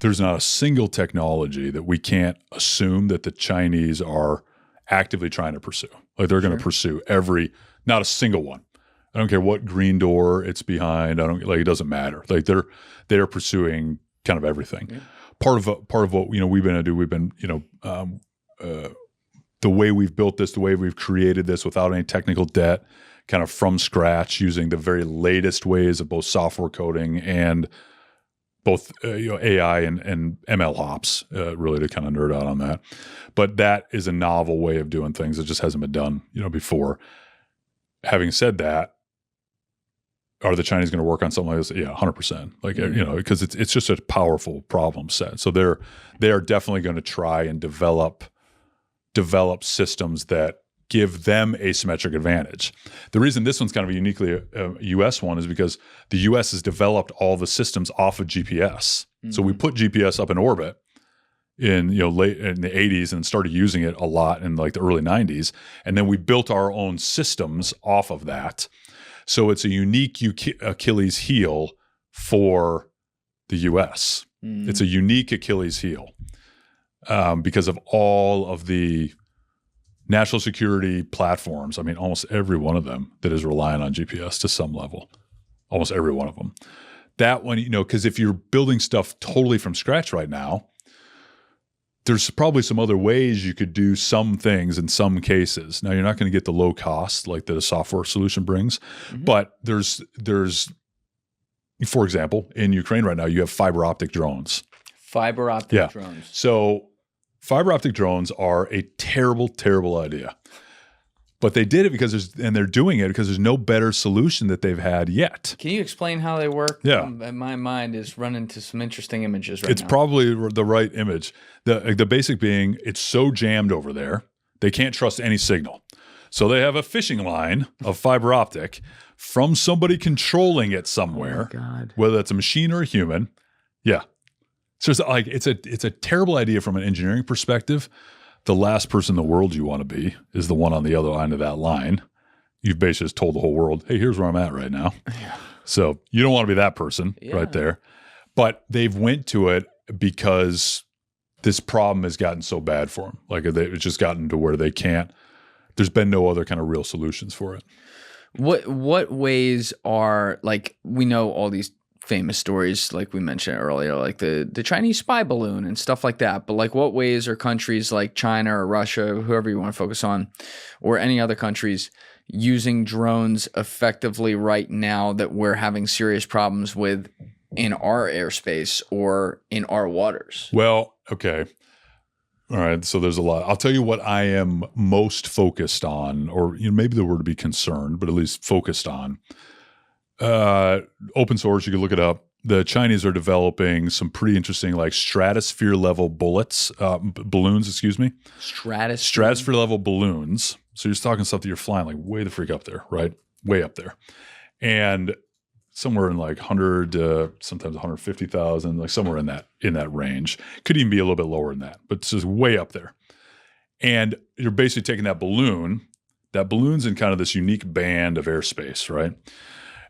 there's not a single technology that we can't assume that the Chinese are actively trying to pursue. Like they're going to pursue not a single one. I don't care what green door it's behind. It doesn't matter. Like they're pursuing kind of everything. Yeah. Part of what we've been able to do. We've been the way we've built this, the way we've created this without any technical debt, kind of from scratch, using the very latest ways of both software coding and both AI and ML hops, really to kind of nerd out on that. But that is a novel way of doing things that just hasn't been done, before. Having said that, are the Chinese going to work on something like this? Yeah, 100%. Like, because it's just a powerful problem set. So they are definitely going to try and develop systems that give them asymmetric advantage. The reason this one's kind of a uniquely U.S. one is because the U.S. has developed all the systems off of GPS. Mm-hmm. So we put GPS up in orbit in late in the 80s and started using it a lot in like the early 90s, and then we built our own systems off of that. So it's a unique Achilles heel for the U.S. Mm-hmm. It's a unique Achilles heel because of all of the national security platforms. I mean, almost every one of them that is relying on GPS to some level, almost every one of them. That one, because if you're building stuff totally from scratch right now, there's probably some other ways you could do some things in some cases. Now, you're not going to get the low cost like that a software solution brings, but there's, for example, in Ukraine right now, you have fiber optic drones. Fiber optic drones. So fiber optic drones are a terrible, terrible idea. But they did it they're doing it because there's no better solution that they've had yet. Can you explain how they work? Yeah. My mind is running to some interesting images right now. It's probably the right image. The basic being, it's so jammed over there, they can't trust any signal. So they have a fishing line of fiber optic from somebody controlling it somewhere, whether it's a machine or a human. Yeah. So it's a terrible idea from an engineering perspective. The last person in the world you want to be is the one on the other end of that line. You've basically just told the whole world, hey, here's where I'm at right now. Yeah. So you don't want to be that person right there. But they've went to it because this problem has gotten so bad for them. Like it's just gotten to where they can't. There's been no other kind of real solutions for it. What ways are, like, we know all these famous stories, like we mentioned earlier, like the Chinese spy balloon and stuff like that. But like, what ways are countries like China or Russia, whoever you want to focus on, or any other countries, using drones effectively right now that we're having serious problems with in our airspace or in our waters? Well, okay. All right. So there's a lot. I'll tell you what I am most focused on, or maybe the word to be concerned, but at least focused on. Open source, you can look it up. The Chinese are developing some pretty interesting, like stratosphere level balloons, Stratosphere level balloons. So you're talking stuff that you're flying like way the freak up there, right? Way up there. And somewhere in like 100 to sometimes 150,000, like somewhere in that range. Could even be a little bit lower than that, but it's just way up there. And you're basically taking that balloon's in kind of this unique band of airspace, right?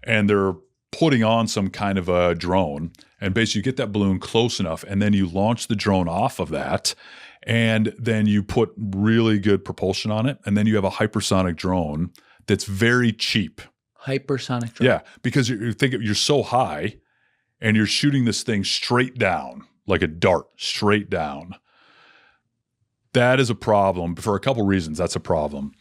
And they're putting on some kind of a drone, and basically you get that balloon close enough, and then you launch the drone off of that, and then you put really good propulsion on it, and then you have a hypersonic drone that's very cheap. Hypersonic drone? Yeah, because you're so high, and you're shooting this thing straight down, like a dart, straight down. That is a problem. For a couple reasons, that's a problem.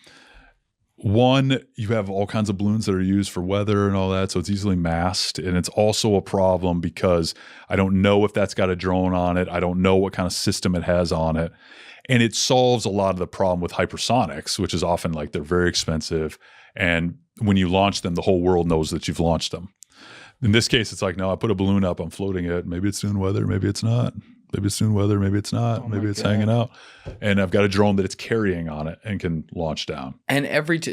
One, you have all kinds of balloons that are used for weather and all that, so it's easily masked. And it's also a problem because I don't know if that's got a drone on it. I don't know what kind of system it has on it. And it solves a lot of the problem with hypersonics, which is often like they're very expensive. And when you launch them, the whole world knows that you've launched them. In this case, it's like, no, I put a balloon up, I'm floating it. Maybe it's doing weather, maybe it's not. Maybe it's doing weather, maybe it's not. Maybe it's hanging out. And I've got a drone that it's carrying on it and can launch down. And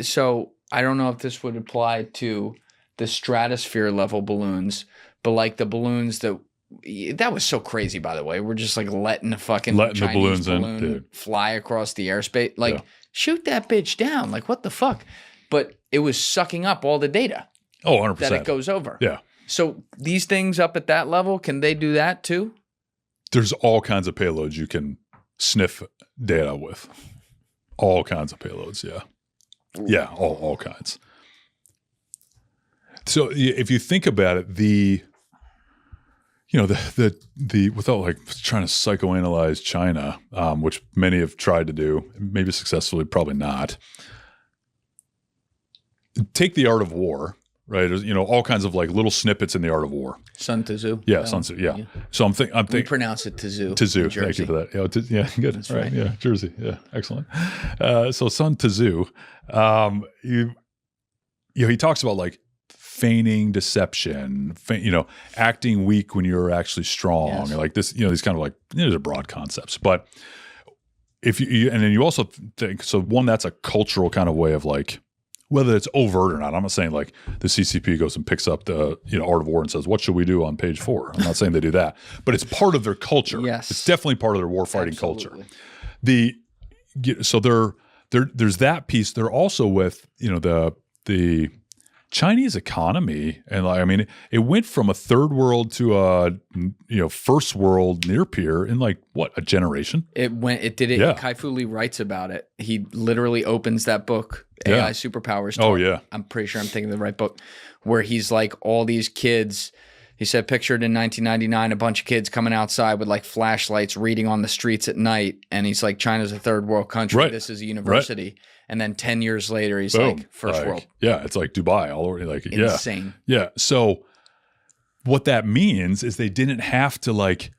so I don't know if this would apply to the stratosphere level balloons, but like the balloons that was so crazy, by the way. We're just like letting the Chinese balloon fly across the airspace. Like, shoot that bitch down. Like, what the fuck? But it was sucking up all the data. Oh, 100%. That it goes over. Yeah. So these things up at that level, can they do that too? There's all kinds of payloads you can sniff data with. All kinds of payloads, yeah. Yeah, all kinds. So if you think about it, the without like trying to psychoanalyze China, which many have tried to do, maybe successfully, probably not. Take the art of war, right? There's, all kinds of like little snippets in the art of war. Sun Tzu. Yeah, Sun Tzu. Yeah. So I'm thinking. We pronounce it Tzu. Tzu. Thank you for that. Yeah, good. That's right. right. Yeah, Jersey. Yeah, excellent. So Sun Tzu, he talks about like feigning deception, acting weak when you're actually strong, Yes. like this. These kind of like these are broad concepts, but if you and then you also think so. One, that's a cultural kind of way of like. Whether it's overt or not, I'm not saying like the CCP goes and picks up the art of war and says, "What should we do on page 4?" I'm not saying they do that, but it's part of their culture. Yes, it's definitely part of their warfighting culture. Absolutely. So there's that piece. They're also with the Chinese economy, and like, I mean, it went from a third world to a first world near peer in like what, a generation. It did it. Yeah. Kai-Fu Lee writes about it. He literally opens that book, Yeah. AI Superpowers. Oh yeah. I'm pretty sure I'm thinking of the right book, where he's like all these kids. He said, pictured in 1999, a bunch of kids coming outside with like flashlights, reading on the streets at night, and he's like, China's a third world country. Right. This is a university. Right. And then 10 years later, he's Boom. like, first world. Yeah, it's like Dubai all over. Like Insane. Yeah. So what that means is they didn't have to like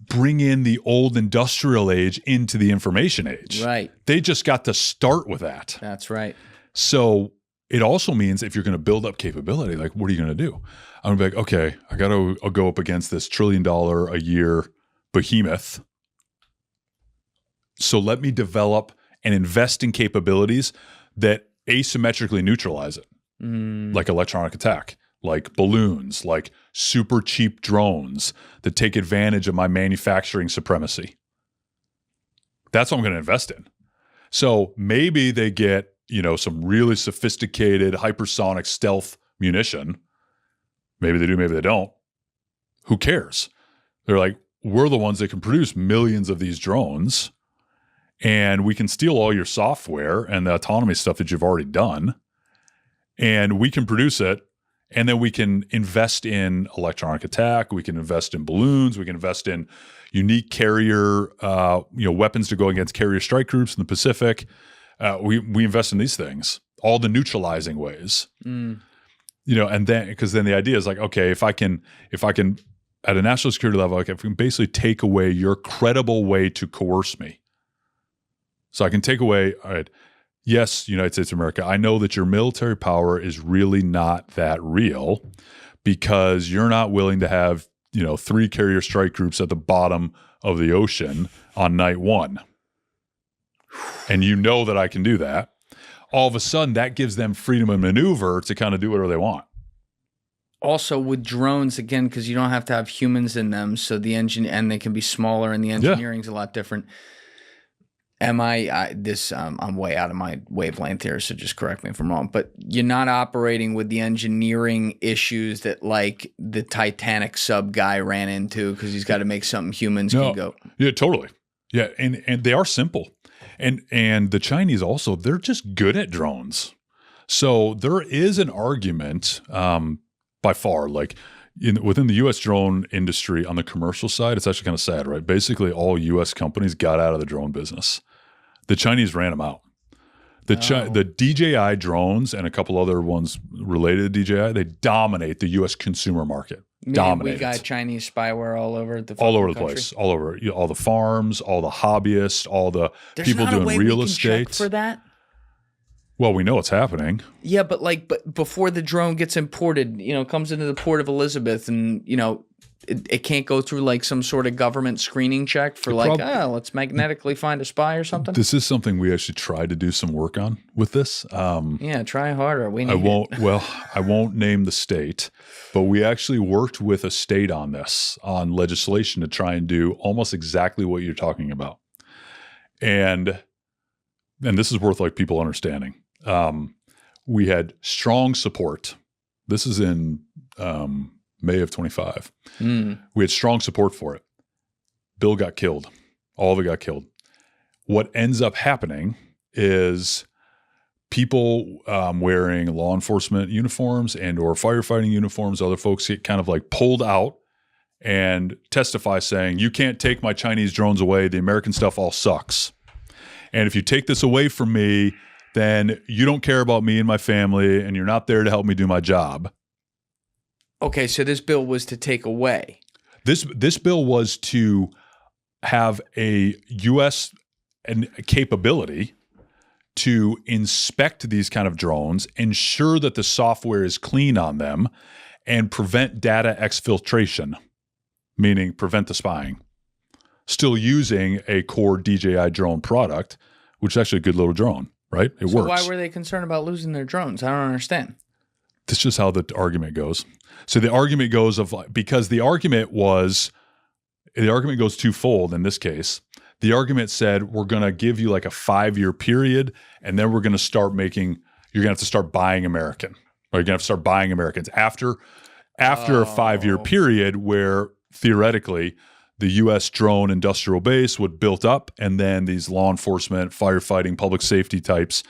bring in the old industrial age into the information age. Right. They just got to start with that. That's right. So it also means if you're going to build up capability, like what are you going to do? I'm going to be like, okay, I'll go up against this $1 trillion a year behemoth. So let me develop and invest in capabilities that asymmetrically neutralize it, like electronic attack, like balloons, like super cheap drones that take advantage of my manufacturing supremacy. That's what I'm going to invest in. So maybe they get, some really sophisticated hypersonic stealth munition. Maybe they do, maybe they don't. Who cares? They're like, we're the ones that can produce millions of these drones. And we can steal all your software and the autonomy stuff that you've already done. And we can produce it. And then we can invest in electronic attack. We can invest in balloons. We can invest in unique carrier, weapons to go against carrier strike groups in the Pacific. We invest in these things, all the neutralizing ways. And then because then the idea is like, okay, if I can at a national security level, like if we can basically take away your credible way to coerce me. So I can take away, all right, yes, United States of America, I know that your military power is really not that real because you're not willing to have, 3 carrier strike groups at the bottom of the ocean on night 1. And you know that I can do that. All of a sudden, that gives them freedom of maneuver to kind of do whatever they want. Also with drones, again, because you don't have to have humans in them, so the engine, and they can be smaller, and the engineering's a lot different. I'm way out of my wavelength here, so just correct me if I'm wrong. But you're not operating with the engineering issues that like the Titanic sub guy ran into because he's got to make something humans can go. Yeah, totally. Yeah, and they are simple. And the Chinese also, they're just good at drones. So there is an argument by far, like within the U.S. drone industry on the commercial side, it's actually kind of sad, right? Basically, all U.S. companies got out of the drone business. The Chinese ran them out. The DJI drones and a couple other ones related to DJI, they dominate the U.S. consumer market. Dominate. We got Chinese spyware all over the place, all over, all the farms, all the hobbyists, all the people doing real estate. For that. Well, we know it's happening. Yeah, but before the drone gets imported, comes into the port of Elizabeth, and it can't go through like some sort of government screening check for let's magnetically find a spy or something. This is something we actually tried to do some work on with this. Yeah, try harder. I won't name the state, but we actually worked with a state on this, on legislation to try and do almost exactly what you're talking about. And this is worth like people understanding. We had strong support. This is in May of 25. We had strong support for it. Bill got killed. All of it got killed. What ends up happening is people wearing law enforcement uniforms and or firefighting uniforms, other folks get kind of like pulled out and testify saying, you can't take my Chinese drones away. The American stuff all sucks. And if you take this away from me, then you don't care about me and my family and you're not there to help me do my job. Okay, so this bill was to take away. This bill was to have a U.S. capability to inspect these kind of drones, ensure that the software is clean on them, and prevent data exfiltration, meaning prevent the spying. Still using a core DJI drone product, which is actually a good little drone, right? It works. So why were they concerned about losing their drones? I don't understand. That's just how the argument goes. So the argument goes because the argument goes twofold in this case. The argument said, we're going to give you like a 5-year period, and then we're going to start you're going to have to start buying American. Or you're going to have to start buying Americans after a 5-year period where theoretically the U.S. drone industrial base would built up, and then these law enforcement, firefighting, public safety types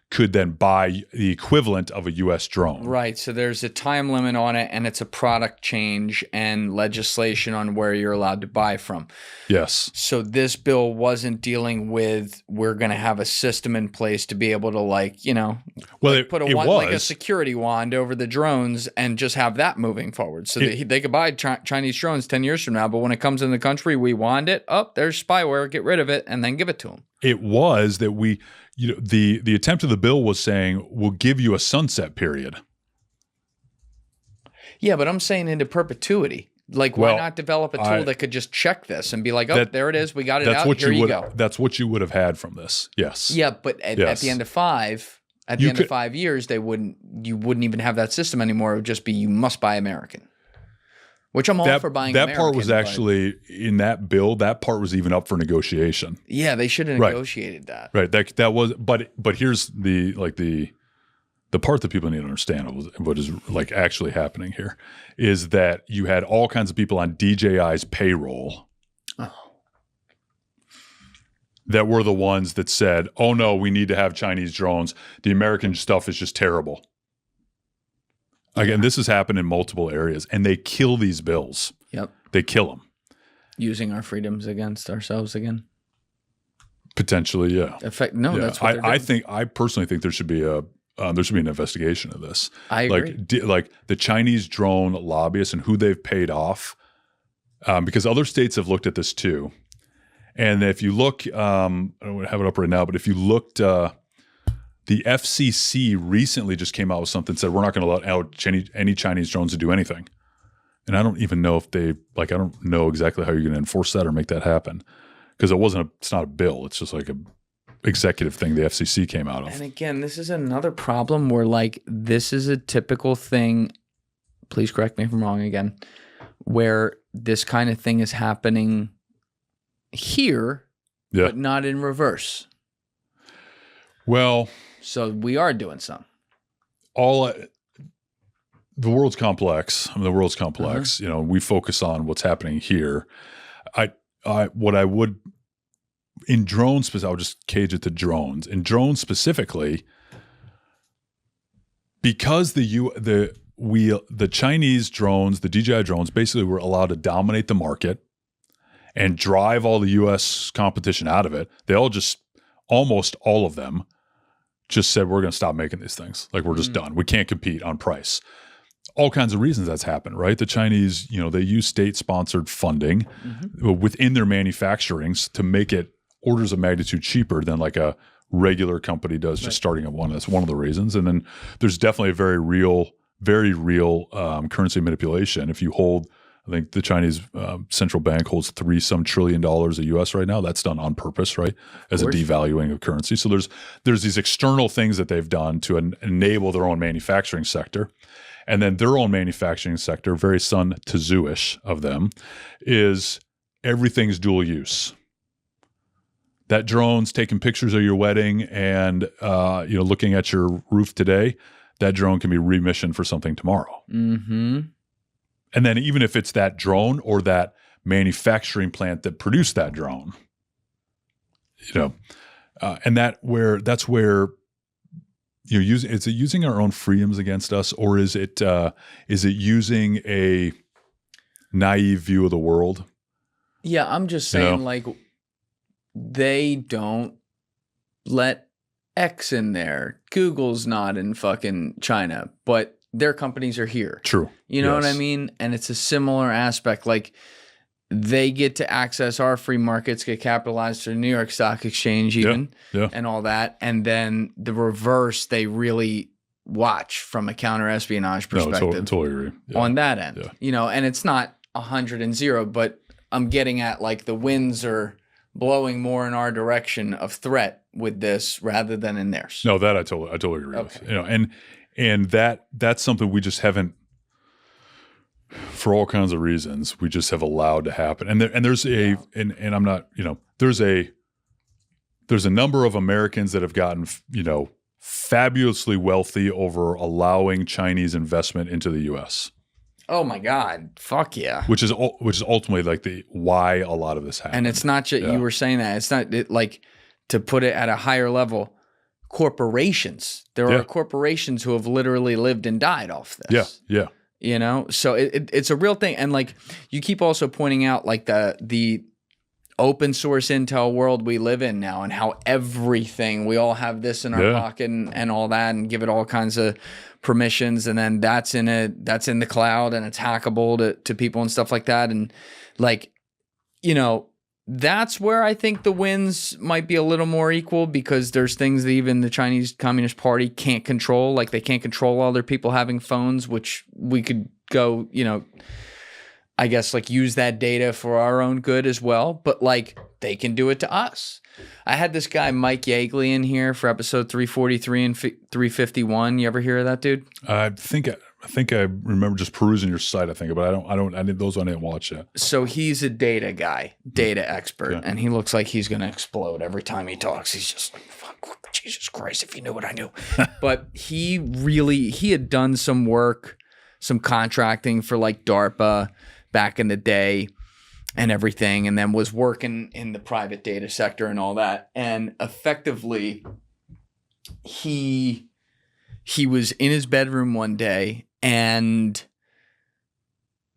could then buy the equivalent of a U.S. drone. Right. So there's a time limit on it, and it's a product change and legislation on where you're allowed to buy from. Yes. So this bill wasn't dealing with we're going to have a system in place to be able to put like a security wand over the drones and just have that moving forward. So they could buy Chinese drones 10 years from now, but when it comes in the country, we wand it. Oh, there's spyware. Get rid of it and then give it to them. It was that the attempt of the bill was saying we'll give you a sunset period. Yeah, but I'm saying into perpetuity. Like, why not develop a tool that could just check this and be like, there it is, we got it out, here you go. That's what you would have had from this. Yes. Yeah, but at the end of 5 years, you wouldn't even have that system anymore. It would just be you must buy American. Which I'm all for buying American. That part was actually in that bill. That part was even up for negotiation. Yeah, they should have negotiated that. Right. That was. But here's the part that people need to understand of what is like actually happening here is that you had all kinds of people on DJI's payroll that were the ones that said, "Oh no, we need to have Chinese drones. The American stuff is just terrible." Again, this has happened in multiple areas, and they kill these bills. Yep. They kill them. Using our freedoms against ourselves again? Potentially, yeah. That's what they're doing. I personally think there should be an investigation of this. I agree. Like the Chinese drone lobbyists and who they've paid off, because other states have looked at this too. And if you look, I don't have it up right now, but if you looked, the FCC recently just came out with something that said we're not going to let out any Chinese drones to do anything. And I don't even know if I don't know exactly how you're going to enforce that or make that happen because it's not a bill. It's just like a executive thing the FCC came out of. And again, this is another problem where this is a typical thing. Please correct me if I'm wrong again, where this kind of thing is happening here, but not in reverse. Well, so we are doing some. The world's complex. I mean, the world's complex. You know, we focus on what's happening here. What I would in drones, I would just cage it to drones. In drones specifically, because the Chinese drones, the DJI drones, basically were allowed to dominate the market and drive all the U.S. competition out of it. They almost all of them just said, we're going to stop making these things. Like, we're just done. We can't compete on price. All kinds of reasons that's happened, right? The Chinese, they use state-sponsored funding within their manufacturing to make it orders of magnitude cheaper than like a regular company does just starting at one. That's one of the reasons. And then there's definitely a very real currency manipulation. If you hold, I think the Chinese central bank holds $3 trillion of US right now. That's done on purpose, right? As a devaluing of currency. So there's these external things that they've done to enable their own manufacturing sector. And then their own manufacturing sector, very Sun Tzu-ish of them, is everything's dual use. That drone's taking pictures of your wedding and looking at your roof today, that drone can be remissioned for something tomorrow. Mm-hmm. And then even if it's that drone or that manufacturing plant that produced that drone. And that's where is it using our own freedoms against us, or is it using a naive view of the world? Yeah, I'm just saying, like, they don't let X in there. Google's not in fucking China, but their companies are here. True. You know what I mean? And it's a similar aspect. Like, they get to access our free markets, get capitalized through New York Stock Exchange even, and all that. And then the reverse, they really watch from a counter-espionage perspective. No, totally agree. On that end. And it's not 100 and 0, but I'm getting at, like, the winds are blowing more in our direction of threat with this rather than in theirs. No, that I totally agree with. And that's something we just haven't, for all kinds of reasons, we just have allowed to happen. And there's I'm not, there's a number of Americans that have gotten, fabulously wealthy over allowing Chinese investment into the U.S. Oh my God! Fuck yeah! Which is ultimately like why a lot of this happened. And it's not just you were saying that. It's not like, to put it at a higher level. Corporations. There are corporations who have literally lived and died off this. Yeah. So it's a real thing. And, like, you keep also pointing out, like, the open source intel world we live in now, and how everything, we all have this in our pocket and all that, and give it all kinds of permissions, and then that's in the cloud, and it's hackable to people and stuff like that. And, like, that's where I think the wins might be a little more equal, because there's things that even the Chinese Communist Party can't control. Like, they can't control other people having phones, which we could go, I guess, like, use that data for our own good as well. But, like, they can do it to us. I had this guy, Mike Yeagley, in here for episode 343 and 351. You ever hear of that dude? I think I remember just perusing your site, but I didn't watch yet. So he's a data guy, data expert, and he looks like he's going to explode every time he talks. He's just like, fuck, Jesus Christ, if you knew what I knew. But he had done some work, some contracting for, like, DARPA back in the day and everything, and then was working in the private data sector and all that. And effectively, he was in his bedroom one day and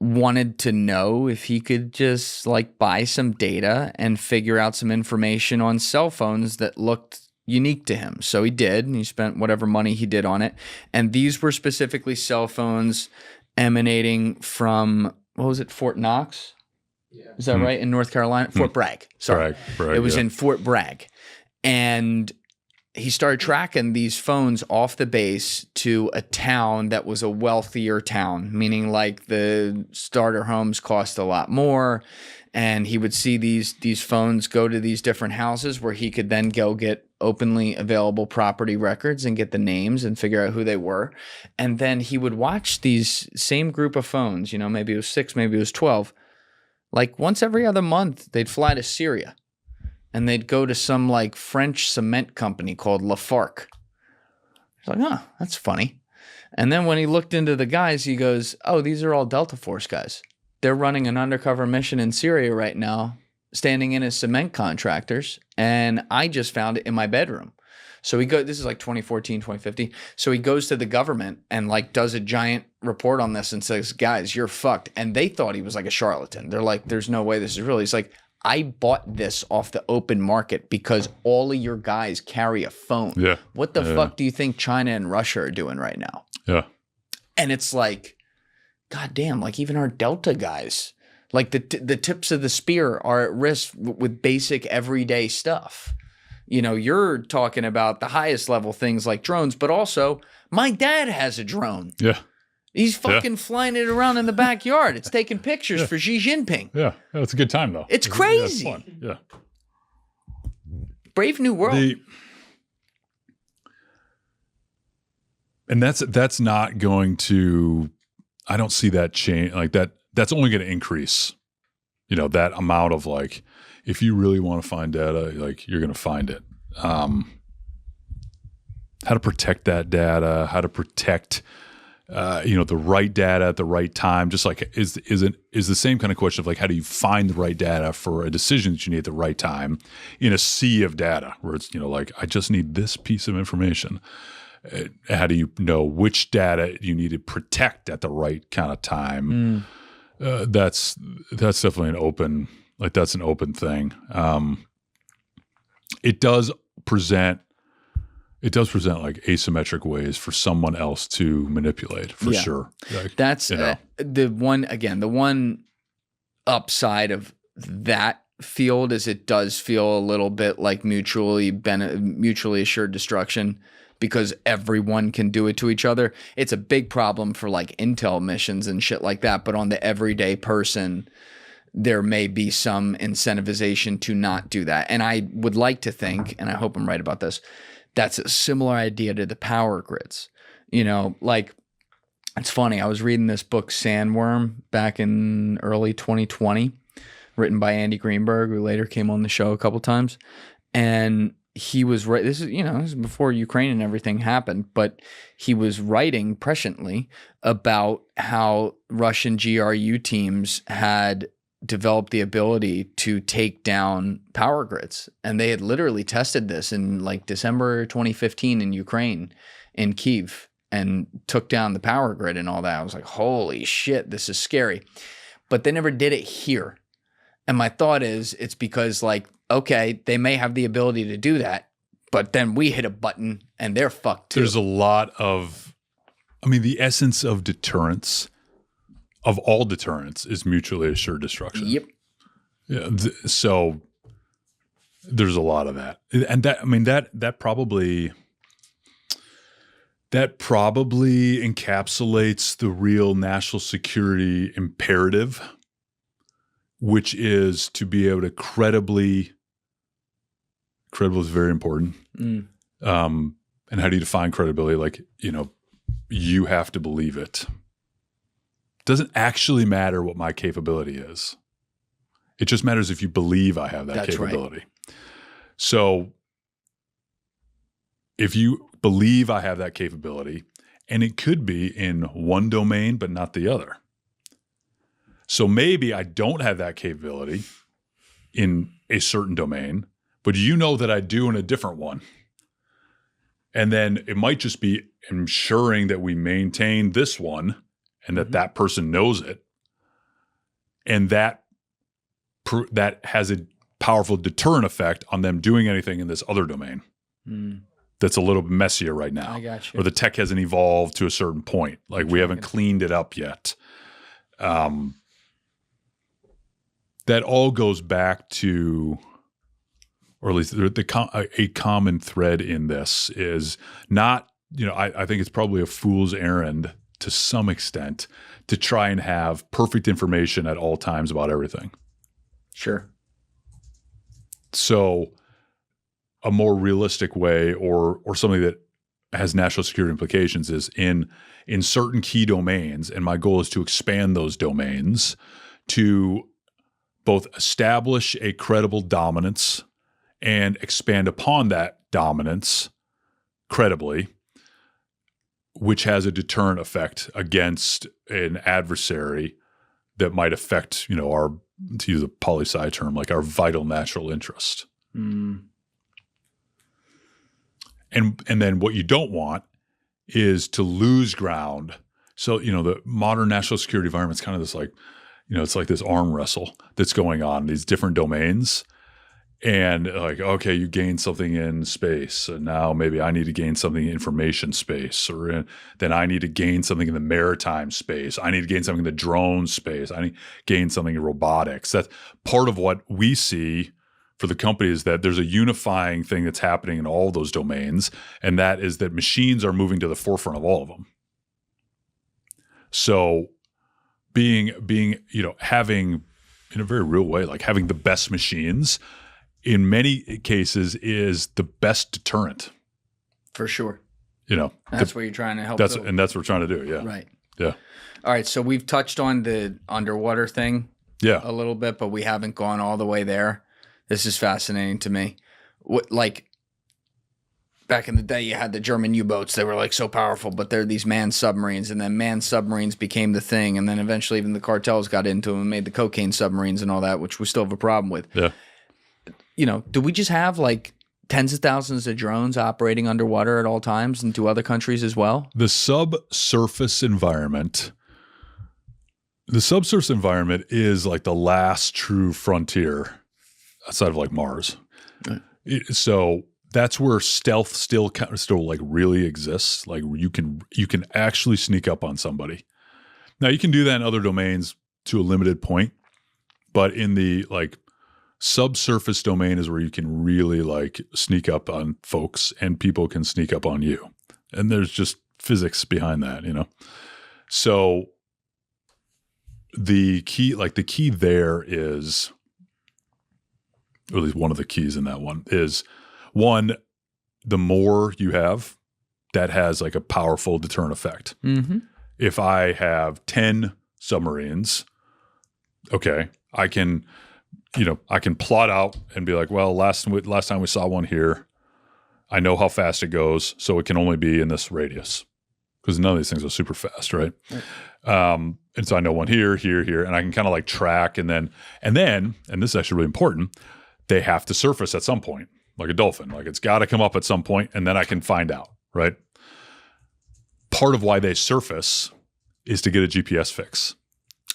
wanted to know if he could just, like, buy some data and figure out some information on cell phones that looked unique to him. So he did, and he spent whatever money he did on it. And these were specifically cell phones emanating from, what was it, Fort Knox? Yeah. Is that right? In North Carolina? Fort Bragg. Sorry. Bragg, it was in Fort Bragg. And he started tracking these phones off the base to a town that was a wealthier town, meaning, like, the starter homes cost a lot more. And he would see these phones go to these different houses where he could then go get openly available property records and get the names and figure out who they were. And then he would watch these same group of phones, maybe it was 6, maybe it was 12. Like, once every other month, they'd fly to Syria. And they'd go to some, like, French cement company called Lafargue. He's like, oh, that's funny. And then when he looked into the guys, he goes, oh, these are all Delta Force guys. They're running an undercover mission in Syria right now, standing in as cement contractors. And I just found it in my bedroom. So this is like 2014, 2015. So he goes to the government and, like, does a giant report on this and says, guys, you're fucked. And they thought he was like a charlatan. They're like, there's no way this is real. He's like, I bought this off the open market because all of your guys carry a phone. Yeah. What the fuck do you think China and Russia are doing right now? Yeah. And it's like, God damn, like, even our Delta guys, like, the tips of the spear are at risk with basic everyday stuff. You're talking about the highest level things like drones, but also my dad has a drone. Yeah. He's fucking flying it around in the backyard. It's taking pictures for Xi Jinping. Yeah. It's a good time, though. It's crazy. Yeah, it's fun. Yeah. Brave new world. And that's not going to, I don't see that change like that. That's only going to increase, that amount of, like, if you really want to find data, like, you're going to find it. How to protect that data, how to protect the right data at the right time. Just like is the same kind of question of like, how do you find the right data for a decision that you need at the right time in a sea of data where it's, like, I just need this piece of information. How do you know which data you need to protect at the right kind of time? That's definitely an open thing. It does present like asymmetric ways for someone else to manipulate, for sure. Like, that's the one upside of that field is it does feel a little bit like mutually assured destruction, because everyone can do it to each other. It's a big problem for like intel missions and shit like that. But on the everyday person, there may be some incentivization to not do that. And I would like to think, and I hope I'm right about this, that's a similar idea to the power grids. Like, it's funny. I was reading this book, Sandworm, back in early 2020, written by Andy Greenberg, who later came on the show a couple times. And he was right. This is before Ukraine and everything happened, but he was writing presciently about how Russian GRU teams had developed the ability to take down power grids. And they had literally tested this in like December 2015 in Ukraine, in Kyiv, and took down the power grid and all that. I was like, holy shit, this is scary. But they never did it here. And my thought is, it's because like, okay, they may have the ability to do that, but then we hit a button and they're fucked too. There's a lot of, the essence of deterrence, of all deterrence, is mutually assured destruction. Yep. Yeah. So there's a lot of that. And that probably encapsulates the real national security imperative, which is to be able to credible is very important. And how do you define credibility? Like, you have to believe it. It doesn't actually matter what my capability is. It just matters if you believe I have that That's capability. Right. So if you believe I have that capability, and it could be in one domain, but not the other. So maybe I don't have that capability in a certain domain, but that I do in a different one. And then it might just be ensuring that we maintain this one and that person knows it. And that has a powerful deterrent effect on them doing anything in this other domain that's a little messier right now. I got you. Or the tech hasn't evolved to a certain point. Like we haven't cleaned it up yet. That all goes back to, or at least a common thread in this is not, I think it's probably a fool's errand to some extent to try and have perfect information at all times about everything. Sure. So a more realistic way or something that has national security implications is in certain key domains, and my goal is to expand those domains to both establish a credible dominance and expand upon that dominance credibly, which has a deterrent effect against an adversary that might affect, our, to use a poli-sci term, like our vital national interest. And then what you don't want is to lose ground. So, the modern national security environment is kind of this like, it's like this arm wrestle that's going on in these different domains. And like, okay, you gain something in space, and now maybe I need to gain something in information space, then I need to gain something in the maritime space. I need to gain something in the drone space. I need to gain something in robotics. That's part of what we see for the company, is that there's a unifying thing that's happening in all those domains, and that is that machines are moving to the forefront of all of them. So having, in a very real way, like having the best machines in many cases is the best deterrent. For sure. That's what you're trying to help build. And that's what we're trying to do. Yeah. Right. Yeah. All right. So we've touched on the underwater thing a little bit, but we haven't gone all the way there. This is fascinating to me. back in the day, you had the German U-boats. They were like so powerful, but they're these manned submarines, and then manned submarines became the thing, and then eventually even the cartels got into them and made the cocaine submarines and all that, which we still have a problem with. Yeah. You know, do we just have like tens of thousands of drones operating underwater at all times, and do other countries as well? The subsurface environment is like the last true frontier outside of like Mars. Right. So that's where stealth still like really exists. Like you can actually sneak up on somebody. Now you can do that in other domains to a limited point, but in the like subsurface domain is where you can really like sneak up on folks, and people can sneak up on you. And there's just physics behind that, you know? So the key there is, or at least one of the keys in that one is, one, the more you have, that has like a powerful deterrent effect. Mm-hmm. If I have 10 submarines, okay, I can plot out and be like, well, last time we saw one here, I know how fast it goes, so it can only be in this radius, because none of these things are super fast, right? And so I know one here, and I can kind of like track, and then this is actually really important, they have to surface at some point, like a dolphin. Like it's got to come up at some point, and then I can find out, right? Part of why they surface is to get a GPS fix.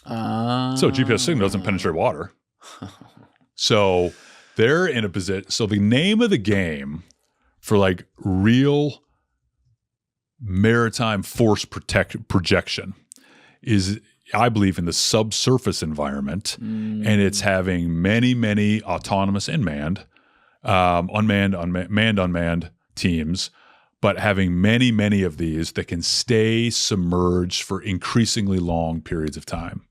So a GPS signal doesn't penetrate water. So they're in a position. So the name of the game for like real maritime force projection is, I believe, in the subsurface environment, and it's having many autonomous and manned, unmanned teams, but having many of these that can stay submerged for increasingly long periods of time.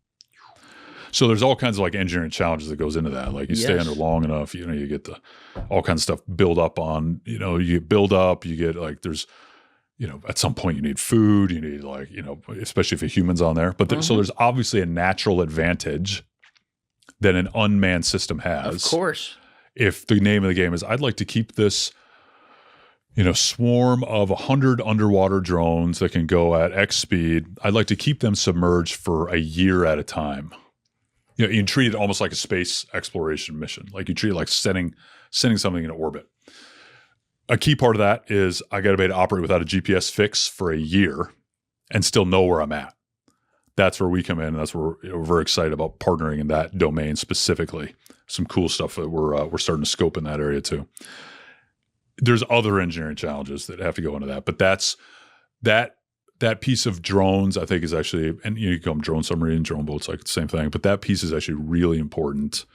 So there's all kinds of like engineering challenges that goes into that. Like you stay under long enough, you know, you get all kinds of stuff build up on, you know, you build up, you get like, there's, you know, at some point you need food, you need like, you know, especially if a human's on there. But so there's obviously a natural advantage that an unmanned system has. Of course. If the name of the game is, I'd like to keep this, you know, swarm of 100 underwater drones that can go at X speed, I'd like to keep them submerged for a year at a time. You know, you treat it almost like a space exploration mission. Like you treat it like sending something into orbit. A key part of that is I got to be able to operate without a GPS fix for a year and still know where I'm at. That's where we come in, and that's where we're very excited about partnering in that domain specifically. Some cool stuff that we're starting to scope in that area too. There's other engineering challenges that have to go into that, but that's that piece of drones, I think, is actually, and you can call them drone submarine, drone boats, like the same thing, but that piece is actually really important.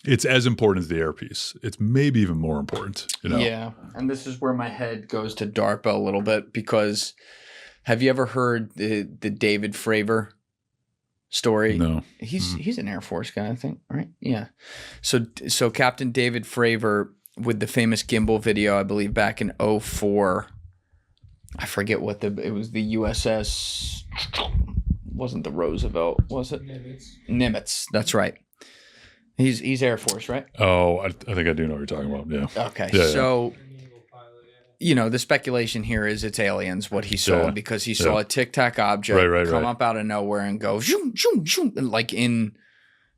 It's as important as the air piece. It's maybe even more important, you know? Yeah. And this is where my head goes to DARPA a little bit, because have you ever heard the David Fravor story? No. He's an Air Force guy, I think, right? Yeah. So Captain David Fravor, with the famous gimbal video, I believe back in 2004, I forget what it was the USS, wasn't the Roosevelt, was it? Nimitz, that's right. He's Air Force, right? Oh, I think I do know what you're talking about, yeah. Okay, yeah, so, you know, the speculation here is it's aliens, what he saw, because he saw a tic-tac object come up out of nowhere and go, zoom, zoom, zoom, and like in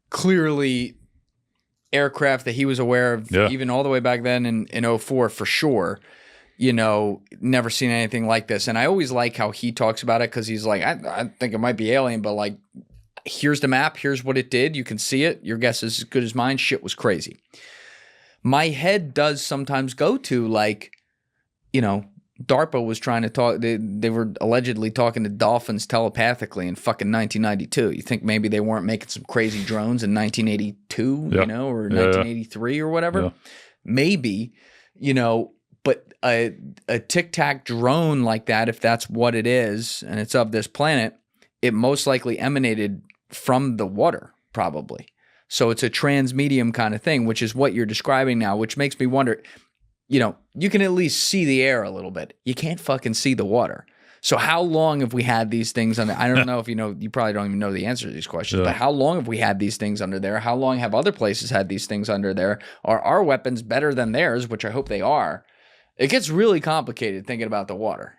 clearly aircraft that he was aware of, even all the way back then in 2004 for sure. You know, never seen anything like this. And I always like how he talks about it, because he's like, I think it might be alien, but like, here's the map. Here's what it did. You can see it. Your guess is as good as mine. Shit was crazy. My head does sometimes go to like, you know, DARPA was trying to talk. They were allegedly talking to dolphins telepathically in fucking 1992. You think maybe they weren't making some crazy drones in 1982, you know, or 1983 or whatever? Yeah. Maybe, you know, but a tic-tac drone like that, if that's what it is, and it's of this planet, it most likely emanated from the water, probably. So it's a transmedium kind of thing, which is what you're describing now, which makes me wonder, you know, you can at least see the air a little bit. You can't fucking see the water. So how long have we had these things under? I don't know if you know, you probably don't even know the answer to these questions, but how long have we had these things under there? How long have other places had these things under there? Are our weapons better than theirs, which I hope they are? It gets really complicated thinking about the water.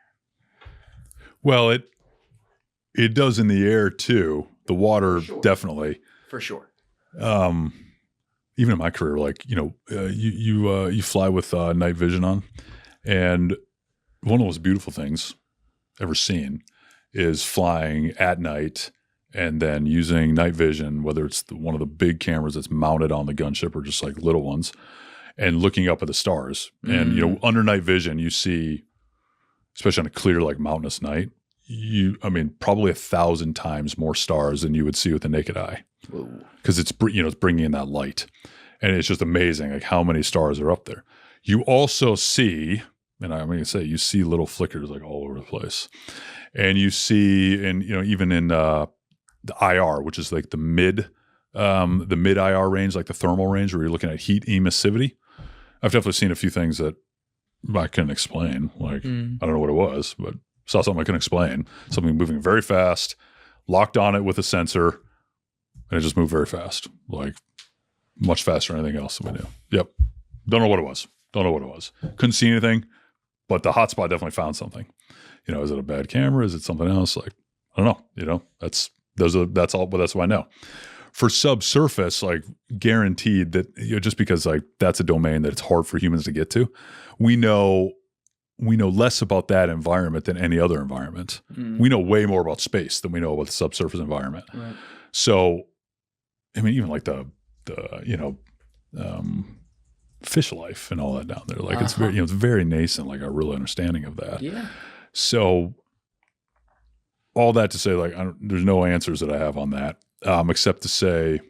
Well, it does in the air too. The water, definitely. For sure. Even in my career, like, you fly with night vision on, and one of the most beautiful things ever seen is flying at night and then using night vision, whether it's one of the big cameras that's mounted on the gunship or just like little ones, and looking up at the stars. And, under night vision, you see, especially on a clear, like mountainous night, probably 1,000 times more stars than you would see with the naked eye. Because it's bringing in that light. And it's just amazing, like how many stars are up there. You also see, and I'm going to say, you see little flickers like all over the place. And you see, and even in the IR, which is like the mid IR range, like the thermal range, where you're looking at heat emissivity. I've definitely seen a few things that I couldn't explain. Like, I don't know what it was, but saw something I couldn't explain. Something moving very fast, locked on it with a sensor, and it just moved very fast, like much faster than anything else that we knew. Yep. Don't know what it was. Couldn't see anything, but the hotspot definitely found something. Is it a bad camera? Is it something else? Like, I don't know. That's all, but that's what I know. For subsurface, like guaranteed that just because like that's a domain that it's hard for humans to get to, we know less about that environment than any other environment. We know way more about space than we know about the subsurface environment. Right. So, even like the fish life and all that down there, like it's very nascent, like our real understanding of that. Yeah. So all that to say, like, there's no answers that I have on that, except to say,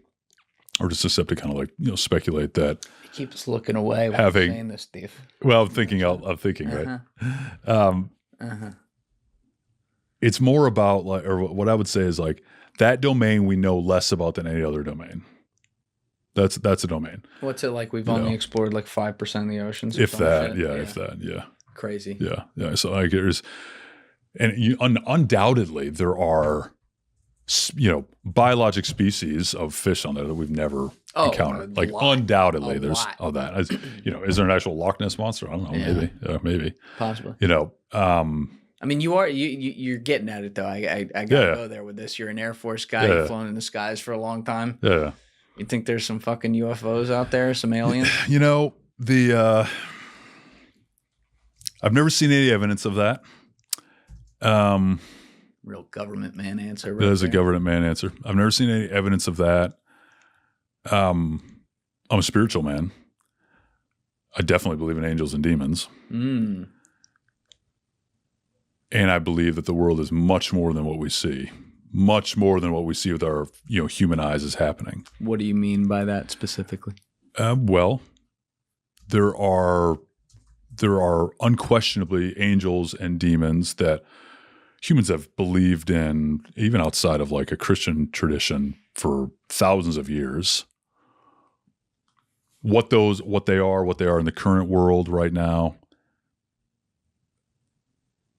or just except to kind of like, speculate that. He keeps looking away when you're saying this, Steve. Well, I'm thinking, right? It's more about like, or what I would say is like that domain we know less about than any other domain. That's a domain. What's it like? We've only explored like 5% of the oceans. If that, yeah. Crazy. Yeah. So like undoubtedly there are, biologic species of fish on there that we've never encountered. Like undoubtedly there's of that. Is there an actual Loch Ness monster? I don't know. Maybe. Possibly. You're getting at it though. I gotta go there with this. You're an Air Force guy. You've flown in the skies for a long time. Yeah. You think there's some fucking UFOs out there, some aliens? I've never seen any evidence of that. Real government man answer. That is a government man answer. I've never seen any evidence of that. I'm a spiritual man. I definitely believe in angels and demons. And I believe that the world is much more than what we see. Much more than what we see with our human eyes is happening. What do you mean by that specifically? Well, there are unquestionably angels and demons that humans have believed in, even outside of like a Christian tradition, for thousands of years. What they are in the current world right now,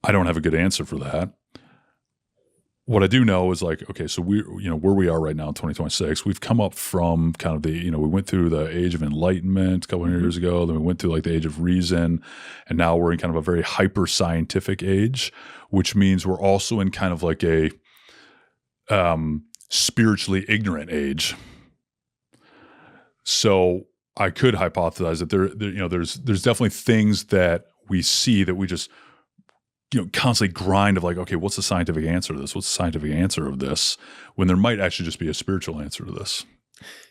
I don't have a good answer for that. What I do know is like, okay, so where we are right now in 2026, we've come up from kind of the, we went through the age of enlightenment a couple of years ago, then we went through like the age of reason, and now we're in kind of a very hyper scientific age, which means we're also in kind of like a spiritually ignorant age. So I could hypothesize that there's definitely things that we see that we just constantly grind of like, okay, what's the scientific answer to this? What's the scientific answer of this? When there might actually just be a spiritual answer to this.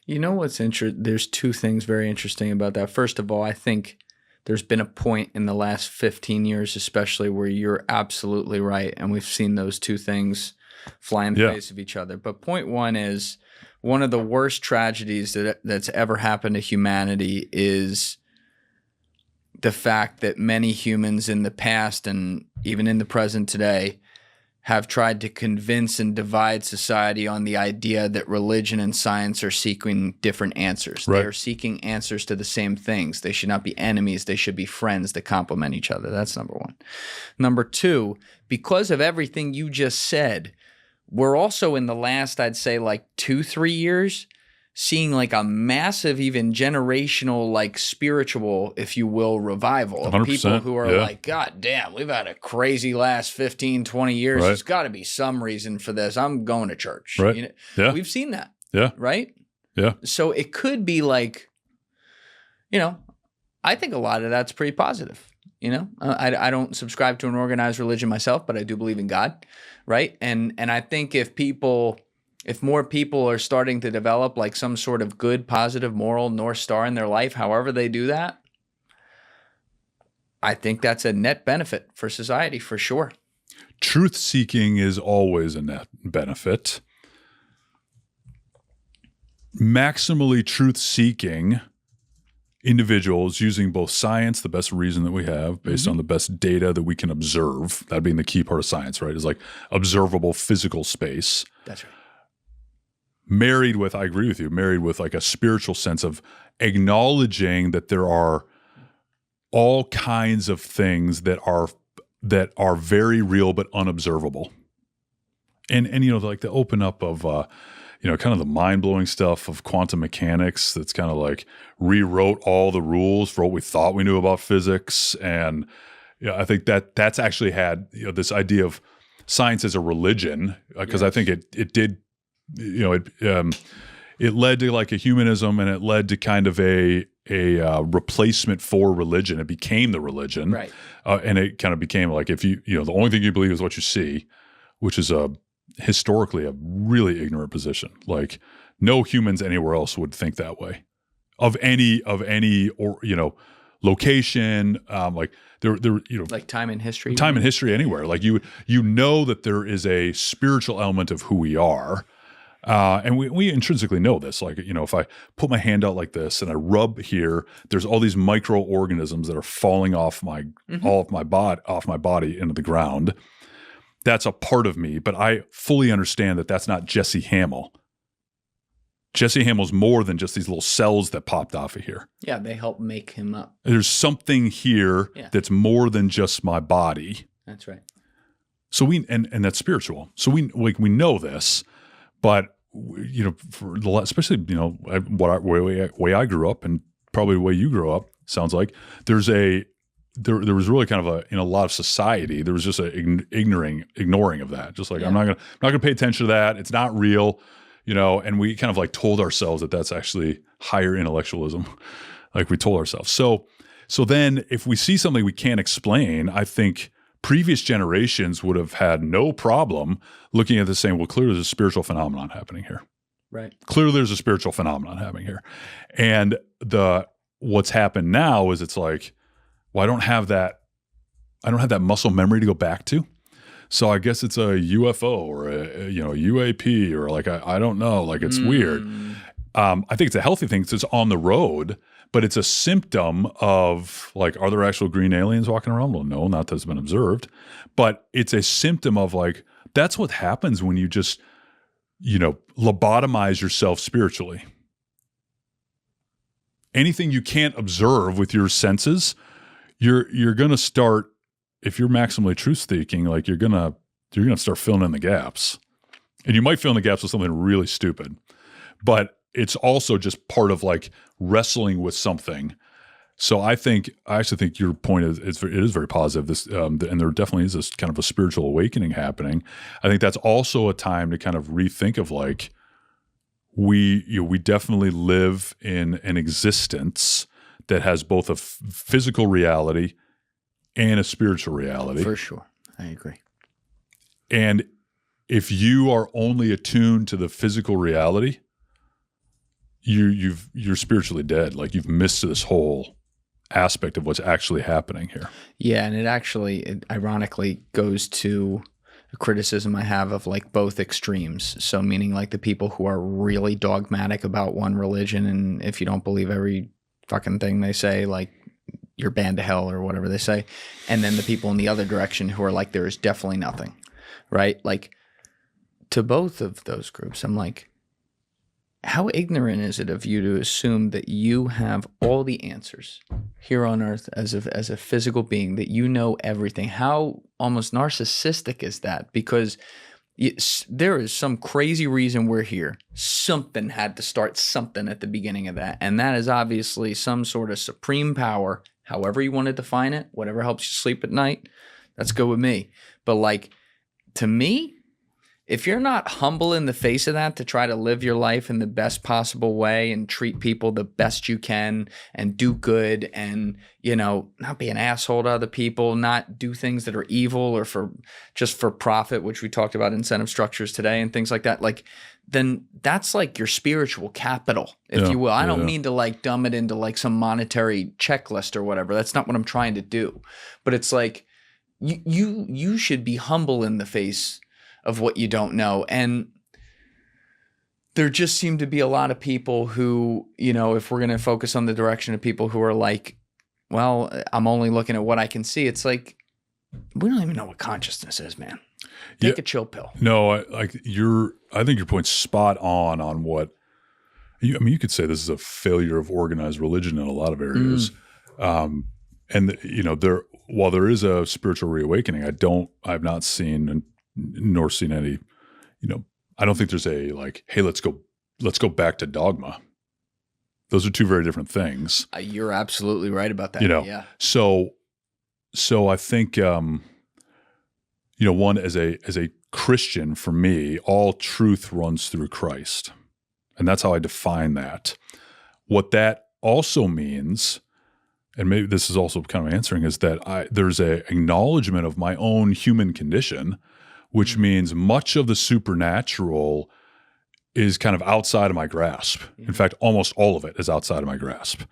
What's interesting? There's two things very interesting about that. First of all, I think there's been a point in the last 15 years, especially, where you're absolutely right. And we've seen those two things fly in the face of each other. But point one is one of the worst tragedies that's ever happened to humanity is the fact that many humans in the past and even in the present today have tried to convince and divide society on the idea that religion and science are seeking different answers. Right. They are seeking answers to the same things. They should not be enemies. They should be friends that complement each other. That's number one. Number two, because of everything you just said, we're also in the last, I'd say like 2-3 years, seeing like a massive, even generational, like spiritual, if you will, revival of 100%, people who are like, God damn, we've had a crazy last 15, 20 years. Right. There's got to be some reason for this. I'm going to church. Right. You know? Yeah. We've seen that. Yeah. Right. Yeah. So it could be like, you know, I think a lot of that's pretty positive. You know, I don't subscribe to an organized religion myself, but I do believe in God. Right. And I think if more people are starting to develop like some sort of good, positive, moral North Star in their life, however they do that, I think that's a net benefit for society for sure. Truth seeking is always a net benefit. Maximally truth seeking individuals using both science, the best reason that we have, based on the best data that we can observe, that being the key part of science, right, is like observable physical space. That's right. Married with, I agree with you, married with like a spiritual sense of acknowledging that there are all kinds of things that are very real but unobservable. And you know, like the open up of you know, kind of the mind-blowing stuff of quantum mechanics that's kind of like rewrote all the rules for what we thought we knew about physics. And you know, I think that's actually had, you know, this idea of science as a religion, because I think it did, you know, it led to like a humanism, and it led to kind of a replacement for religion. It became the religion. Right. And it kind of became like, if you know, the only thing you believe is what you see, which is historically a really ignorant position. Like no humans anywhere else would think that way of any or, you know, location, like there, you know, Like time in history anywhere. Like you know that there is a spiritual element of who we are. And we intrinsically know this. Like, you know, if I put my hand out like this and I rub here, there's all these microorganisms that are falling off off my body into the ground. That's a part of me, but I fully understand that that's not Jesse Hamel. Jesse Hamel's more than just these little cells that popped off of here. Yeah, they help make him up. There's something here that's more than just my body. That's right. So and that's spiritual. So we know this, but you know, especially, you know, way I grew up, and probably the way you grew up, sounds like there was really kind of in a lot of society, there was just an ignoring of that. Just like, I'm not gonna pay attention to that. It's not real, you know. And we kind of like told ourselves that that's actually higher intellectualism. Like we told ourselves. So then if we see something we can't explain, I think previous generations would have had no problem looking at this saying, well, clearly there's a spiritual phenomenon happening here. Right. Clearly there's a spiritual phenomenon happening here. And what's happened now is it's like, well, I don't have that muscle memory to go back to. So I guess it's a UFO or a UAP or like, I don't know, like it's weird. I think it's a healthy thing because it's on the road, but it's a symptom of like, are there actual green aliens walking around? Well, no, not that's been observed, but it's a symptom of like, that's what happens when you just, you know, lobotomize yourself spiritually. Anything you can't observe with your senses, you're going to start, if you're maximally truth seeking, like you're going to start filling in the gaps. And you might fill in the gaps with something really stupid, but it's also just part of like wrestling with something. So I actually think your point it is very positive. This and there definitely is this kind of a spiritual awakening happening. I think that's also a time to kind of rethink of like, we definitely live in an existence that has both a physical reality and a spiritual reality. For sure. I agree. And if you are only attuned to the physical reality, you're spiritually dead. Like you've missed this whole aspect of what's actually happening here. Yeah, and it ironically goes to a criticism I have of like both extremes. So meaning like the people who are really dogmatic about one religion, and if you don't believe every fucking thing they say, like you're banned to hell or whatever they say. And then the people in the other direction who are like, there is definitely nothing, right? Like to both of those groups, I'm like, how ignorant is it of you to assume that you have all the answers here on earth as a physical being, that you know everything? How almost narcissistic is that? Because There is some crazy reason we're here. Something had to start something at the beginning of that. And that is obviously some sort of supreme power, however you want to define it, whatever helps you sleep at night. That's good with me. But like, to me, if you're not humble in the face of that to try to live your life in the best possible way and treat people the best you can and do good and, you know, not be an asshole to other people, not do things that are evil or just for profit, which we talked about incentive structures today and things like that, like, then that's like your spiritual capital, if you will. I don't mean to like dumb it into like some monetary checklist or whatever. That's not what I'm trying to do. But it's like you should be humble in the face of what you don't know. And there just seem to be a lot of people who, you know, if we're going to focus on the direction of people who are like, well, I'm only looking at what I can see. It's like, we don't even know what consciousness is, man. Take a chill pill. No, I think your point's spot on what, I mean, you could say this is a failure of organized religion in a lot of areas. And you know, while there is a spiritual reawakening, I've not seen nor seen any, you know, I don't think there's a like, hey, let's go back to dogma. Those are two very different things. You're absolutely right about that. You know, yeah. So I think, you know, one, as a Christian, for me, all truth runs through Christ. And that's how I define that. What that also means, and maybe this is also kind of answering, is that there's a acknowledgement of my own human condition, which means much of the supernatural is kind of outside of my grasp. In fact, almost all of it is outside of my grasp.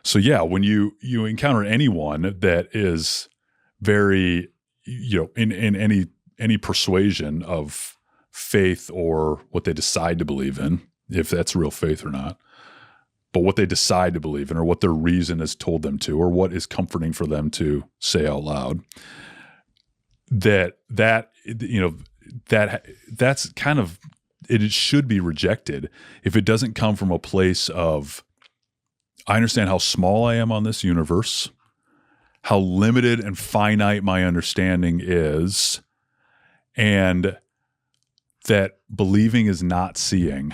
So yeah, when you encounter anyone that is very, you know, in any persuasion of faith or what they decide to believe in, if that's real faith or not, but what they decide to believe in or what their reason has told them to, or what is comforting for them to say out loud, that you know, that's kind of, it should be rejected if it doesn't come from a place of, I understand how small I am on this universe, how limited and finite my understanding is, and that believing is not seeing.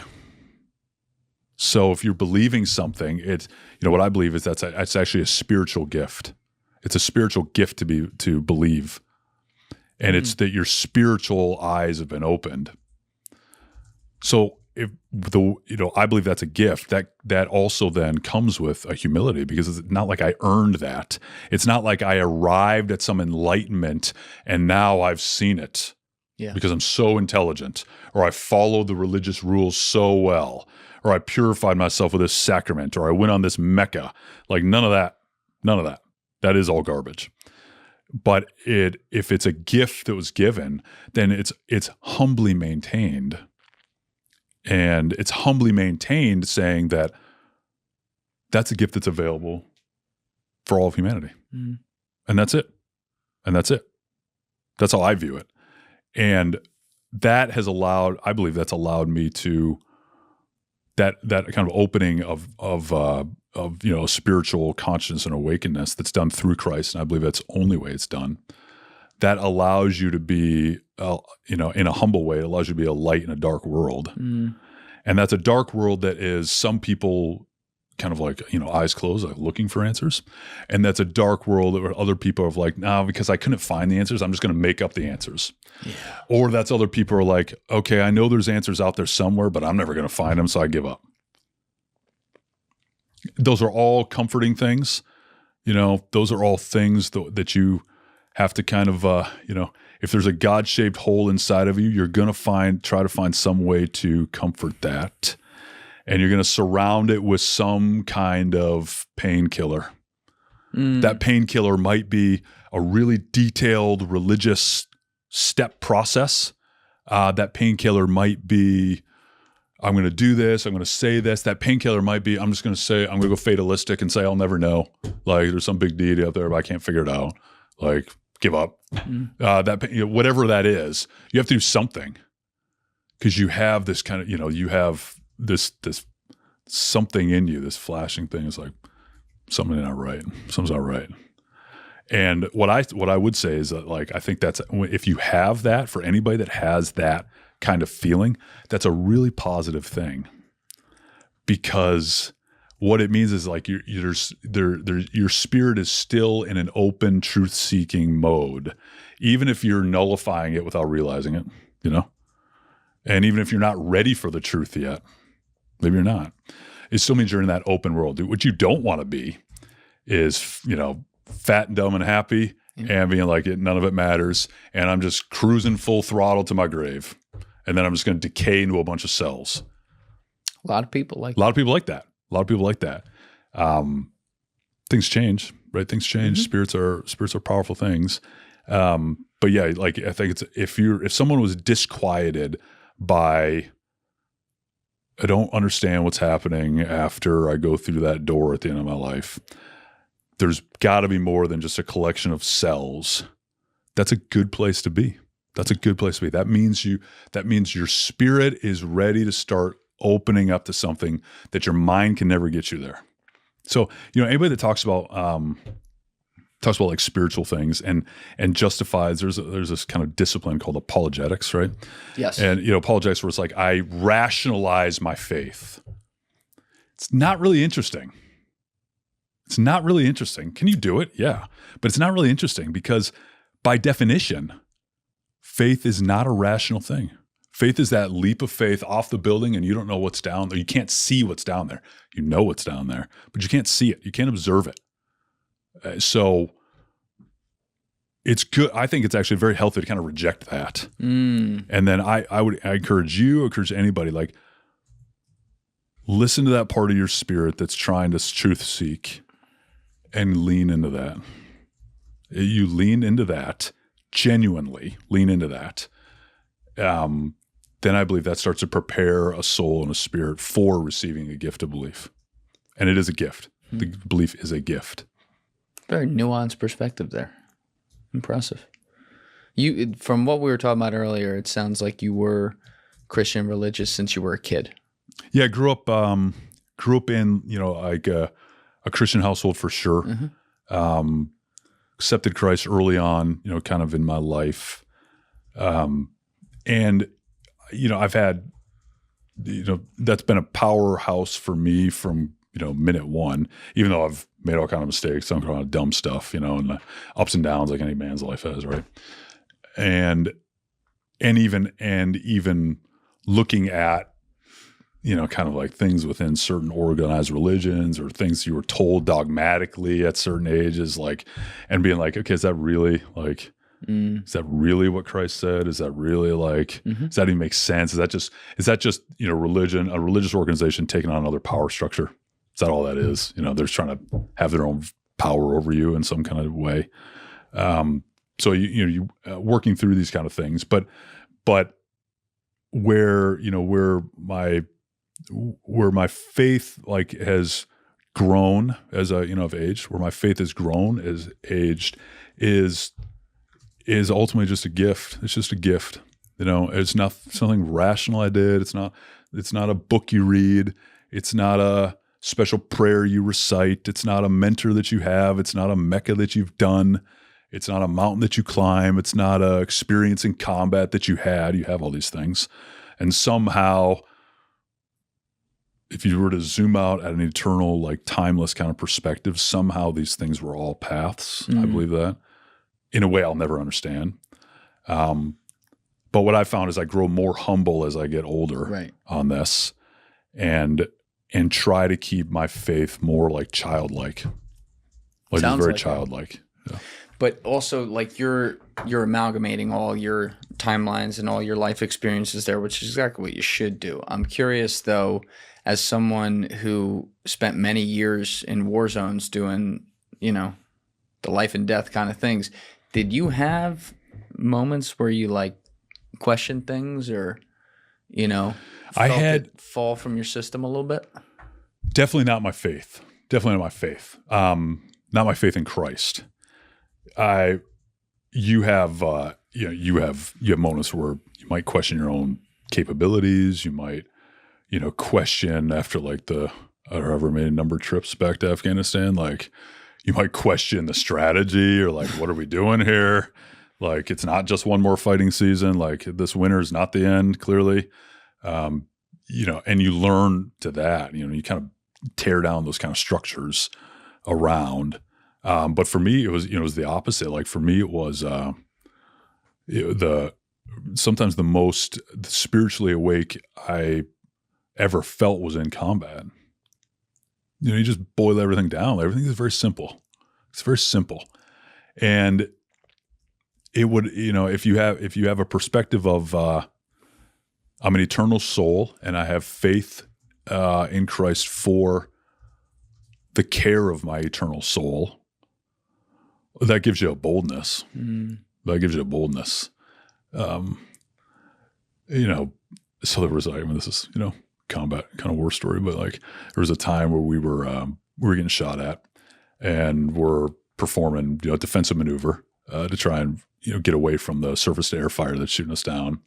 So if you're believing something, it's, you know, what I believe is it's actually a spiritual gift. It's a spiritual gift to believe. And it's that your spiritual eyes have been opened. So if I believe that's a gift, that also then comes with a humility, because it's not like I earned that. It's not like I arrived at some enlightenment and now I've seen it because I'm so intelligent, or I followed the religious rules so well, or I purified myself with this sacrament, or I went on this Mecca. Like none of that. That is all garbage. But if it's a gift that was given, then it's humbly maintained. And it's humbly maintained, saying that that's a gift that's available for all of humanity. And that's it. That's how I view it. And that has allowed, I believe that's allowed me to, that kind of opening of you know, spiritual consciousness and awakeness that's done through Christ, and I believe that's the only way it's done, that allows you to be, you know, in a humble way, it allows you to be a light in a dark world. And that's a dark world that is some people kind of like, you know, eyes closed, like looking for answers. And that's a dark world where other people are like, no, because I couldn't find the answers, I'm just going to make up the answers. Or that's other people are like, okay, I know there's answers out there somewhere, but I'm never going to find them, so I give up. Those are all comforting things. You know, those are all things that you have to kind of, you know, if there's a God-shaped hole inside of you, you're going to try to find some way to comfort that. And you're going to surround it with some kind of painkiller. That painkiller might be a really detailed religious step process. That painkiller might be, I'm going to do this, I'm going to say this. That painkiller might be, I'm just going to say, I'm going to go fatalistic and say, I'll never know. Like there's some big deity out there, but I can't figure it out. Like give up. That, you know, whatever that is, you have to do something, because you have this kind of, you know, you have this something in you, this flashing thing is like, something's not right. Something's not right. And what I would say is that, like, I think that's, if you have that, for anybody that has that kind of feeling, that's a really positive thing, because what it means is, like, your spirit is still in an open, truth-seeking mode, even if you're nullifying it without realizing it, you know? And even if you're not ready for the truth yet, maybe you're not, it still means you're in that open world. What you don't want to be is, you know, fat and dumb and happy and being like, none of it matters, and I'm just cruising full throttle to my grave, and then I'm just going to decay into a bunch of cells. A lot of people like that. Things change, right? Things change. Mm-hmm. Spirits are powerful things. But yeah, like, I think it's, if someone was disquieted by, I don't understand what's happening after I go through that door at the end of my life, there's got to be more than just a collection of cells. That's a good place to be. That means your spirit is ready to start opening up to something that your mind can never get you there. So, you know, anybody that talks about like spiritual things and justifies, there's this kind of discipline called apologetics, right? Yes. And, you know, apologetics, where it's like, I rationalize my faith. It's not really interesting. Can you do it? Yeah. But it's not really interesting, because by definition, faith is not a rational thing. Faith is that leap of faith off the building, and you don't know what's down there. You can't see what's down there. You know what's down there, but you can't see it. You can't observe it. So it's good. I think it's actually very healthy to kind of reject that. And then I encourage anybody, like, listen to that part of your spirit that's trying to truth seek, and lean into that. You lean into that, genuinely lean into that. Then I believe that starts to prepare a soul and a spirit for receiving a gift of belief. And it is a gift. The belief is a gift. Very nuanced perspective there. Impressive. From what we were talking about earlier, it sounds like you were Christian religious since you were a kid. Yeah, I grew up in, you know, like a Christian household for sure. Mm-hmm. Accepted Christ early on, you know, kind of in my life. And, you know, I've had, you know, that's been a powerhouse for me from, you know, minute one, even though I've made all kind of mistakes, some kind of dumb stuff, you know, and the ups and downs like any man's life has, right? And even looking at, you know, kind of like things within certain organized religions, or things you were told dogmatically at certain ages, like, and being like, okay, is that really like, is that really what Christ said? Is that really like, does that even make sense? Is that just, you know, religion, a religious organization taking on another power structure? Is that all that is? You know, they're trying to have their own power over you in some kind of way. So you working through these kind of things, but where my faith, like, has grown as I've aged, where my faith has grown as aged is ultimately just a gift. It's just a gift. You know, it's not something rational I did. It's not a book you read. It's not a special prayer you recite. It's not a mentor that you have. It's not a Mecca that you've done. It's not a mountain that you climb. It's not a experience in combat that you had. You have all these things. And somehow, if you were to zoom out at an eternal, like, timeless kind of perspective, somehow these things were all paths. I believe that, in a way I'll never understand. But what I found is I grow more humble as I get older on this, and try to keep my faith more like childlike. Like, it's very childlike. Yeah. But also, like, you're amalgamating all your timelines and all your life experiences there, which is exactly what you should do. I'm curious, though, as someone who spent many years in war zones doing, you know, the life and death kind of things, did you have moments where you, like, questioned things, or, you know, I had it fall from your system a little bit? Definitely not my faith. Definitely not my faith. Not my faith in Christ. You have moments where you might question your own capabilities. You might, you know, question after, like, I ever made a number of trips back to Afghanistan, like, you might question the strategy or like, what are we doing here? Like, it's not just one more fighting season. Like, this winter is not the end, clearly. You know, and you learn to that, you know, you kind of tear down those kind of structures around. But for me, it was the opposite. Like, for me, it was sometimes the most spiritually awake I ever felt was in combat. You know, you just boil everything down. Everything is very simple. It's very simple. And it would, you know, if you have a perspective of, I'm an eternal soul and I have faith in Christ for the care of my eternal soul, that gives you a boldness. That gives you a boldness. You know, so there was, like, I mean, this is, you know, combat kind of war story, but like there was a time where we were getting shot at and we're performing, you know, defensive maneuver to try and, you know, get away from the surface to air fire that's shooting us down.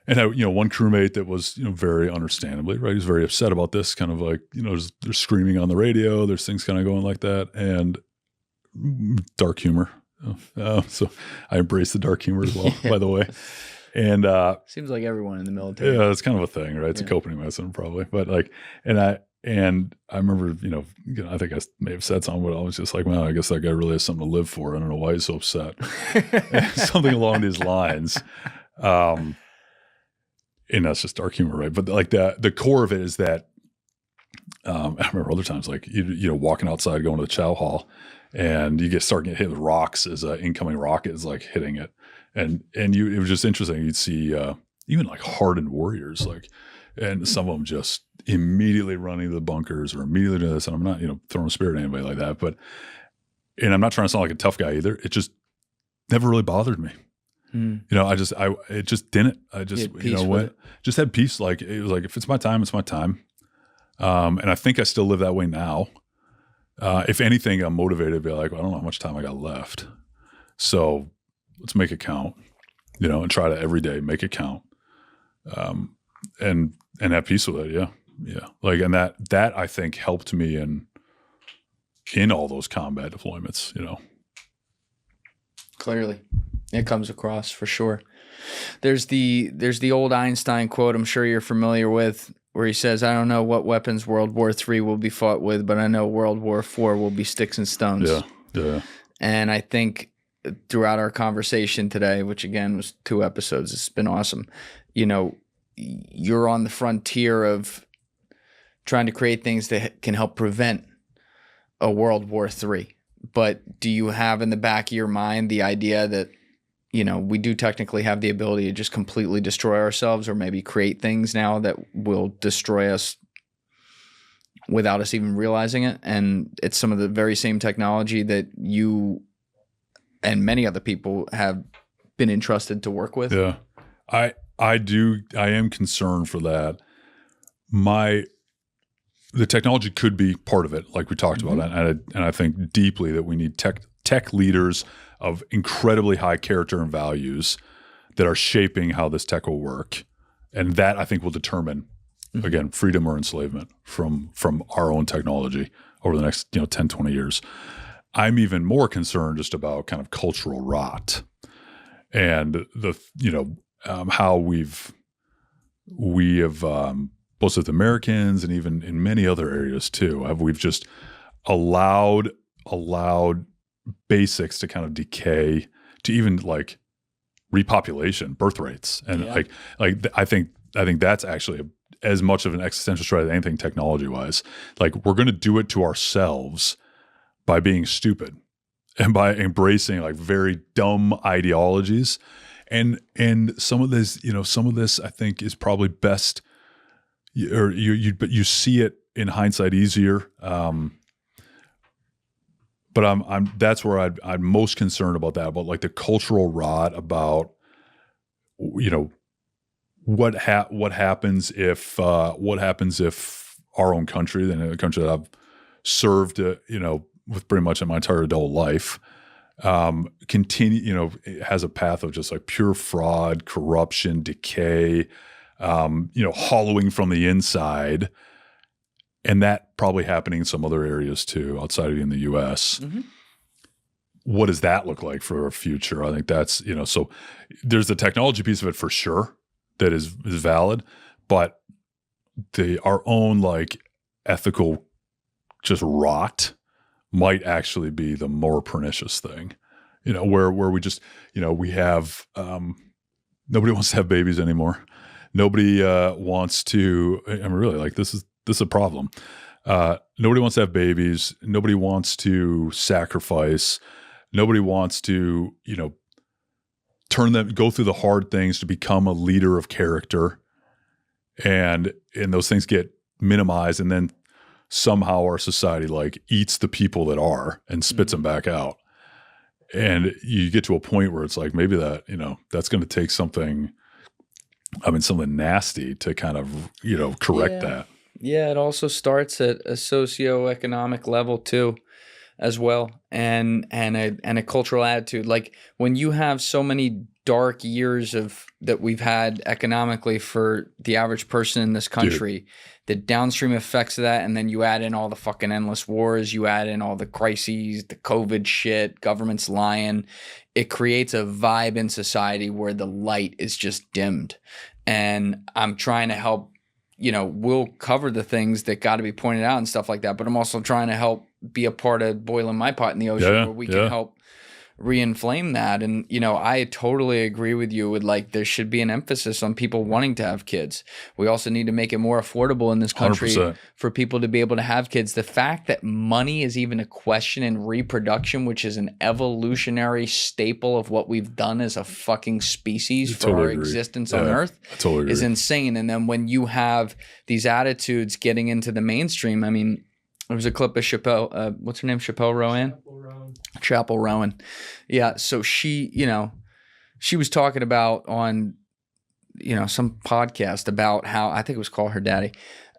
And I, you know, one crewmate that was, you know, very understandably, right, he was very upset about this, kind of like, you know, they're screaming on the radio, there's things kind of going like that, and dark humor. So I embrace the dark humor as well, by the way. And seems like everyone in the military. Yeah, it's kind of a thing, right? It's a coping mechanism, probably. But like, and I remember, you know, I think I may have said something, but I was just like, well, I guess that guy really has something to live for. I don't know why he's so upset. Something along these lines. And that's just dark humor, right? But like the core of it is that I remember other times, like you know, walking outside, going to the chow hall, and you start getting hit with rocks as an incoming rocket is like hitting it. And it was just interesting. You'd see even like hardened warriors, like, and some of them just immediately running to the bunkers or immediately to this. And I'm not, you know, throwing a spirit at anybody like that, but, and I'm not trying to sound like a tough guy either. It just never really bothered me. You know, it just didn't. I just, you know, just had peace. Like, it was like, if it's my time, it's my time. And I think I still live that way now. If anything, I'm motivated to be like, well, I don't know how much time I got left. So let's make it count, you know, and try to every day make it count, and have peace with it. Yeah, yeah. Like, and that I think helped me in all those combat deployments. You know, clearly, it comes across for sure. There's the old Einstein quote I'm sure you're familiar with, where he says, "I don't know what weapons World War III will be fought with, but I know World War IV will be sticks and stones." Yeah, yeah. And I think throughout our conversation today, which again was 2 episodes, it's been awesome. You know, you're on the frontier of trying to create things that can help prevent a World War III. But do you have in the back of your mind the idea that, you know, we do technically have the ability to just completely destroy ourselves, or maybe create things now that will destroy us without us even realizing it? And it's some of the very same technology that you and many other people have been entrusted to work with. Yeah, I am concerned for that. The technology could be part of it, like we talked about, and I think deeply that we need tech leaders of incredibly high character and values that are shaping how this tech will work, and that I think will determine, again, freedom or enslavement from our own technology over the next 10, 20 years. I'm even more concerned just about kind of cultural rot and how we have both as Americans and even in many other areas too, we've just allowed basics to kind of decay, to even like repopulation, birth rates, and I think that's actually as much of an existential threat as anything technology wise. Like, we're going to do it to ourselves by being stupid and by embracing like very dumb ideologies. And some of this, I think is probably best, but you see it in hindsight easier. But that's where I'm most concerned about that, about like the cultural rot, about, what happens if our own country, the country that I've served, with pretty much in my entire adult life, has a path of just like pure fraud, corruption, decay, hollowing from the inside. and that probably happening in some other areas too, outside of in the U.S. Mm-hmm. What does that look like for our future? I think that's, so there's the technology piece of it for sure that is valid, but our own like ethical just rot might actually be the more pernicious thing, where we just, we have, nobody wants to have babies anymore. Nobody wants to, really like this is a problem. Nobody wants to have babies. Nobody wants to sacrifice. Nobody wants to, go through the hard things to become a leader of character. And those things get minimized, and then somehow our society like eats the people that are and spits them back out. And you get to a point where it's like, maybe that, that's going to take something nasty to kind of, correct that. Yeah. It also starts at a socioeconomic level too, as well. And a cultural attitude. Like when you have so many dark years that we've had economically for the average person in this country, the downstream effects of that, and then you add in all the fucking endless wars, you add in all the crises, the COVID shit, government's lying, it creates a vibe in society where the light is just dimmed. And I'm trying to help, we'll cover the things that got to be pointed out and stuff like that, but I'm also trying to help be a part of boiling my pot in the ocean where we can help re-inflame that. And I totally agree with you with like there should be an emphasis on people wanting to have kids. We also need to make it more affordable in this country 100%. for people to be able to have kids. The fact that money is even a question in reproduction, which is an evolutionary staple of what we've done as a fucking species for our existence on Earth, is insane. And then when you have these attitudes getting into the mainstream, I mean, there was a clip of Chappelle, what's her name? Chappelle Rowan? Chappell Rowan. Yeah. So she, she was talking about on, some podcast about how, I think it was Call Her Daddy,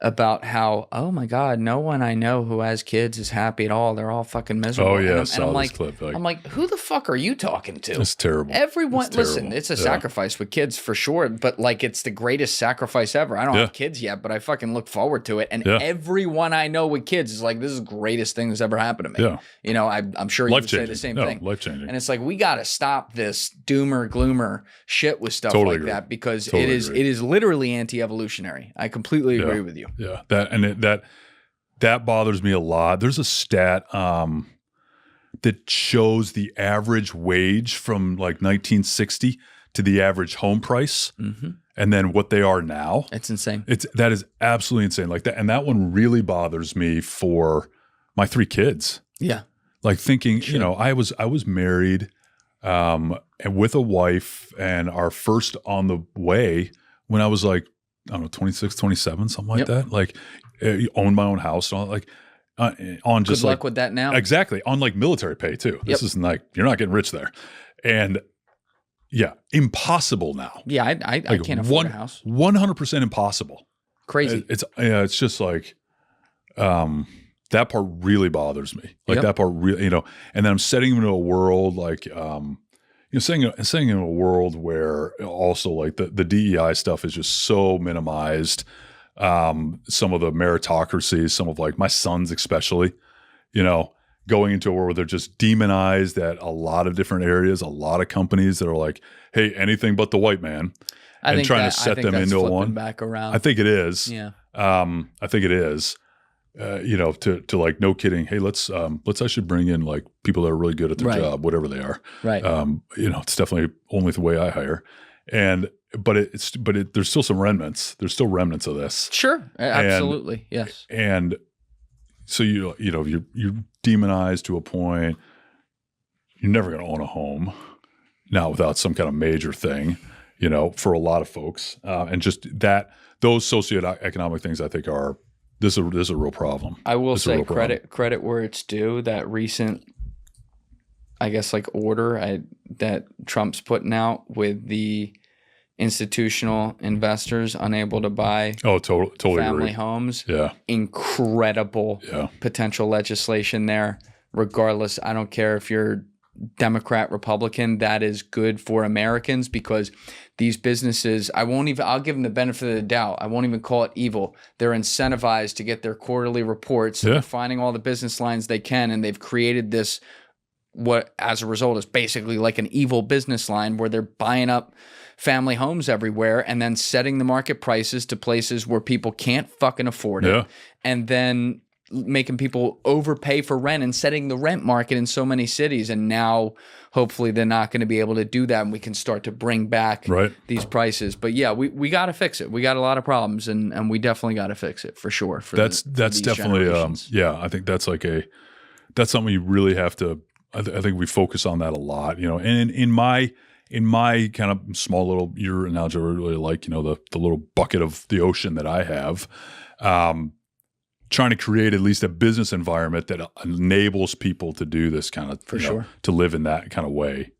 about how, oh my God, no one I know who has kids is happy at all. They're all fucking miserable. Oh yeah, and I'm like, clip, I'm like, who the fuck are you talking to? It's terrible. Everyone, listen, it's a sacrifice with kids for sure, but like it's the greatest sacrifice ever. I don't have kids yet, but I fucking look forward to it. And everyone I know with kids is like, this is the greatest thing that's ever happened to me. Yeah. I'm sure you would say the same thing. Life changing. And it's like, we got to stop this doomer gloomer shit with stuff like that, because it is literally anti-evolutionary. I completely agree with you. Yeah. That bothers me a lot. There's a stat that shows the average wage from like 1960 to the average home price, and then what they are now. It's insane. That is absolutely insane. Like that, and that one really bothers me for my 3 kids. Yeah, like thinking, I was married, and with a wife, and our first on the way when I was like, I don't know, 26, 27, something like that. Like, own my own house and all, like, on just good luck with that now. Exactly. On like military pay too. This isn't like, you're not getting rich there. And impossible now. Yeah. I can't afford a house. 100% impossible. Crazy. It's just like, that part really bothers me. Like that part really, and then I'm setting them into a world like, saying in a world where also like the DEI stuff is just so minimized. Some of the meritocracy, some of like my sons especially, going into a world where they're just demonized at a lot of different areas, a lot of companies that are like, hey, anything but the white man, and trying to set them into one. Back around. I think it is. Yeah. I think it is. To like, no kidding. Hey, let's actually bring in like people that are really good at their job, whatever they are. Right. It's definitely only the way I hire. But there's still some remnants. There's still remnants of this. Sure. Absolutely. Yes. And so, you're demonized to a point. You're never going to own a home now without some kind of major thing, for a lot of folks. And just those socioeconomic things, I think this is a real problem. I will say credit where it's due. That recent, I guess, like order that Trump's putting out with the institutional investors unable to buy totally family homes. Yeah. Incredible potential legislation there. Regardless, I don't care if you're Democrat, Republican, that is good for Americans, because these businesses, I'll give them the benefit of the doubt. I won't even call it evil. They're incentivized to get their quarterly reports. So they're finding all the business lines they can, and they've created this, what as a result is basically like an evil business line where they're buying up family homes everywhere and then setting the market prices to places where people can't fucking afford it. And then making people overpay for rent and setting the rent market in so many cities. And now hopefully they're not going to be able to do that, and we can start to bring back these prices. But yeah, we got to fix it. We got a lot of problems, and we definitely got to fix it for sure. That's definitely I think that's that's something you really have to. I think we focus on that a lot, And in my kind of small little, your analogy, I really like, the little bucket of the ocean that I have. Trying to create at least a business environment that enables people to do this kind of, to live in that kind of way.